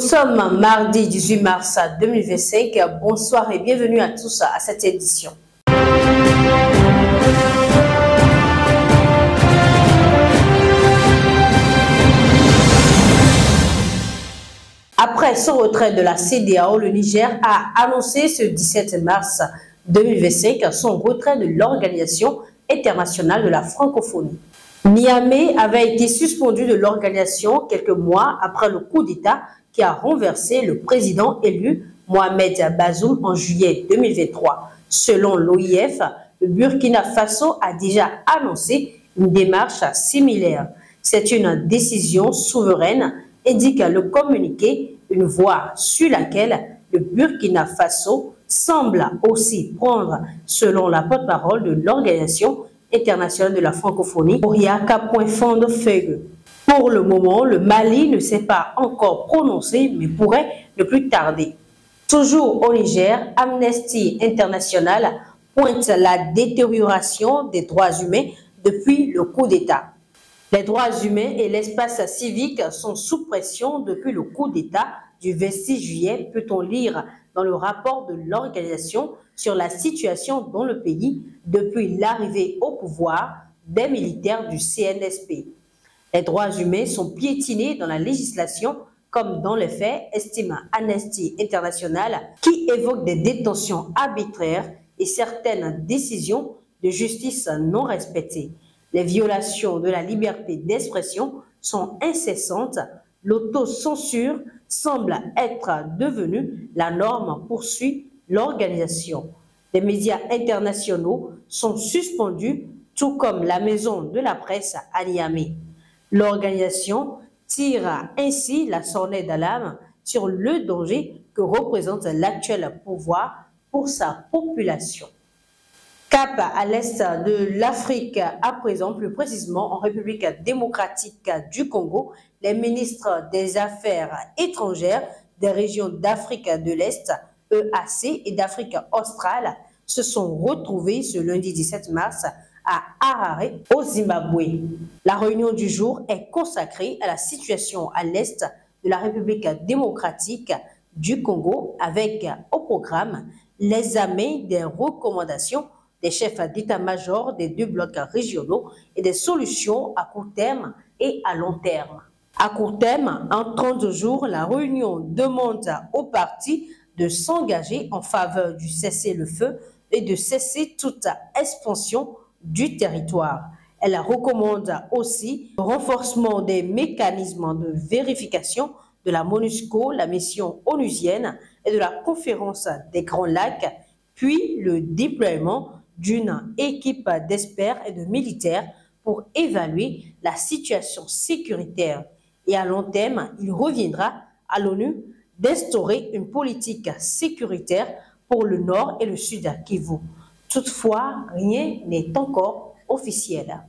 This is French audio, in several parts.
sommes mardi 18 mars 2025. Bonsoir et bienvenue à tous à cette édition. Après son retrait de la CEDEAO, le Niger a annoncé ce 17 mars 2025 son retrait de l'Organisation internationale de la francophonie. Niamey avait été suspendu de l'organisation quelques mois après le coup d'État qui a renversé le président élu Mohamed Bazoum en juillet 2023. Selon l'OIF, le Burkina Faso a déjà annoncé une démarche similaire. C'est une décision souveraine, indique le communiqué, une voie sur laquelle le Burkina Faso semble aussi prendre, selon la porte-parole de l'Organisation internationale de la francophonie, Oriaka Feugue. Pour le moment, le Mali ne s'est pas encore prononcé, mais pourrait ne plus tarder. Toujours au Niger, Amnesty International pointe la détérioration des droits humains depuis le coup d'État. Les droits humains et l'espace civique sont sous pression depuis le coup d'État du 26 juillet, peut-on lire dans le rapport de l'organisation sur la situation dans le pays depuis l'arrivée au pouvoir des militaires du CNSP. Les droits humains sont piétinés dans la législation comme dans les faits, estime Amnesty International, qui évoque des détentions arbitraires et certaines décisions de justice non respectées. Les violations de la liberté d'expression sont incessantes. L'autocensure semble être devenue la norme, poursuit l'organisation. Les médias internationaux sont suspendus, tout comme la maison de la presse à Niamey. L'organisation tire ainsi la sonnette d'alarme sur le danger que représente l'actuel pouvoir pour sa population. Cap à l'est de l'Afrique, à présent, plus précisément en République démocratique du Congo, les ministres des Affaires étrangères des régions d'Afrique de l'Est, EAC, et d'Afrique australe se sont retrouvés ce lundi 17 mars à Harare, au Zimbabwe. La réunion du jour est consacrée à la situation à l'est de la République démocratique du Congo avec au programme l'examen des recommandations des chefs d'état-major des deux blocs régionaux et des solutions à court terme et à long terme. À court terme, en 30 jours, la réunion demande aux partis de s'engager en faveur du cessez-le-feu et de cesser toute expansion du territoire. Elle recommande aussi le renforcement des mécanismes de vérification de la MONUSCO, la mission onusienne et de la conférence des Grands Lacs, puis le déploiement d'une équipe d'experts et de militaires pour évaluer la situation sécuritaire. Et à long terme, il reviendra à l'ONU d'instaurer une politique sécuritaire pour le nord et le sud Kivu. Toutefois, rien n'est encore officiel.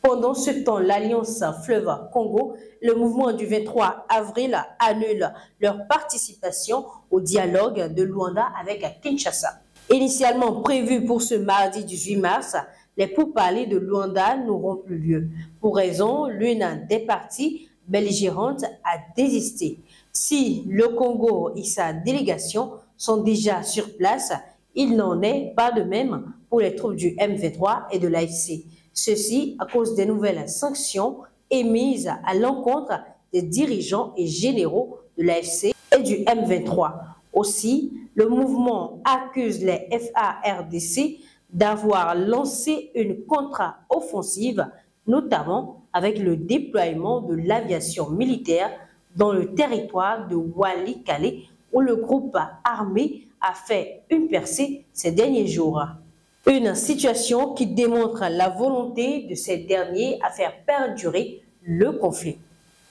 Pendant ce temps, l'Alliance Fleuve Congo, le mouvement du 23 avril annule leur participation au dialogue de Luanda avec Kinshasa. Initialement prévu pour ce mardi 18 mars, les pourparlers de Luanda n'auront plus lieu. Pour raison, l'une des parties belligérantes a désisté. Si le Congo et sa délégation sont déjà sur place, il n'en est pas de même pour les troupes du M23 et de l'AFC. Ceci à cause des nouvelles sanctions émises à l'encontre des dirigeants et généraux de l'AFC et du M23. Aussi, le mouvement accuse les FARDC d'avoir lancé une contre-offensive, notamment avec le déploiement de l'aviation militaire dans le territoire de Walikale, où le groupe armé a fait une percée ces derniers jours. Une situation qui démontre la volonté de ces derniers à faire perdurer le conflit.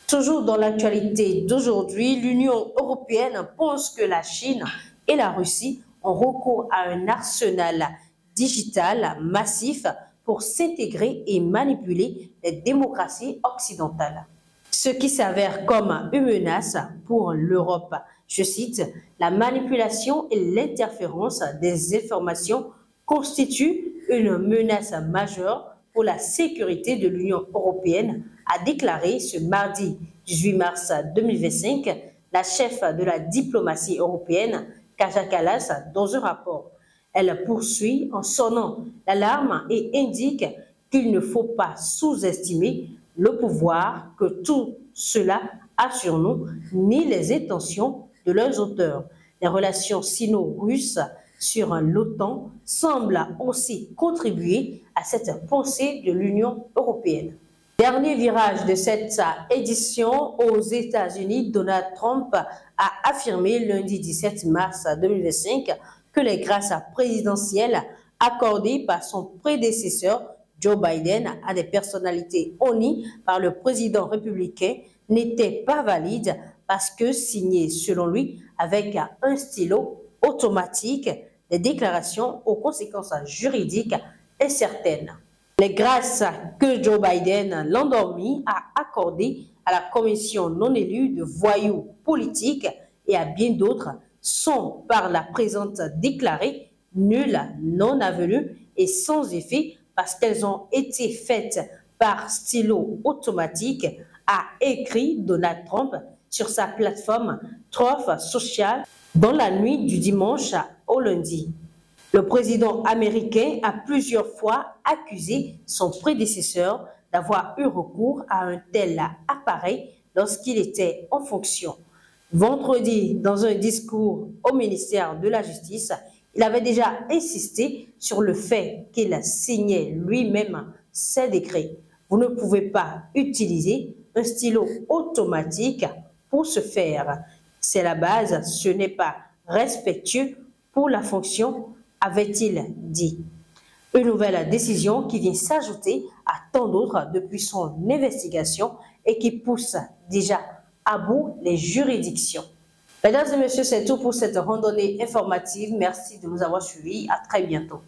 Toujours dans l'actualité d'aujourd'hui, l'Union européenne pense que la Chine et la Russie ont recours à un arsenal digital massif pour s'intégrer et manipuler les démocraties occidentales. Ce qui s'avère comme une menace pour l'Europe. Je cite, « La manipulation et l'interférence des informations constituent une menace majeure pour la sécurité de l'Union européenne », a déclaré ce mardi 18 mars 2025 la chef de la diplomatie européenne, Kaja Kallas, dans un rapport. Elle poursuit en sonnant l'alarme et indique qu'il ne faut pas sous-estimer le pouvoir que tout cela a sur nous, ni les intentions de leurs auteurs. Les relations sino-russes sur l'OTAN semblent aussi contribuer à cette pensée de l'Union européenne. Dernier virage de cette édition aux États-Unis, Donald Trump a affirmé lundi 17 mars 2025 que les grâces présidentielles accordées par son prédécesseur Joe Biden à des personnalités honnies par le président républicain n'étaient pas valides parce que signées, selon lui, avec un stylo automatique, des déclarations aux conséquences juridiques incertaines. Les grâces que Joe Biden, l'endormi, a accordées à la commission non élue de voyous politiques et à bien d'autres sont par la présente déclarées nulles, non avenues et sans effet parce qu'elles ont été faites par stylo automatique, a écrit Donald Trump sur sa plateforme Truth Social dans la nuit du dimanche au lundi. Le président américain a plusieurs fois accusé son prédécesseur d'avoir eu recours à un tel appareil lorsqu'il était en fonction. Vendredi, dans un discours au ministère de la Justice, il avait déjà insisté sur le fait qu'il signait lui-même ses décrets. Vous ne pouvez pas utiliser un stylo automatique pour ce faire. C'est la base, ce n'est pas respectueux pour la fonction, avait-il dit. Une nouvelle décision qui vient s'ajouter à tant d'autres depuis son investigation et qui pousse déjà à bout les juridictions. Mesdames et messieurs, c'est tout pour cette randonnée informative. Merci de nous avoir suivis. À très bientôt.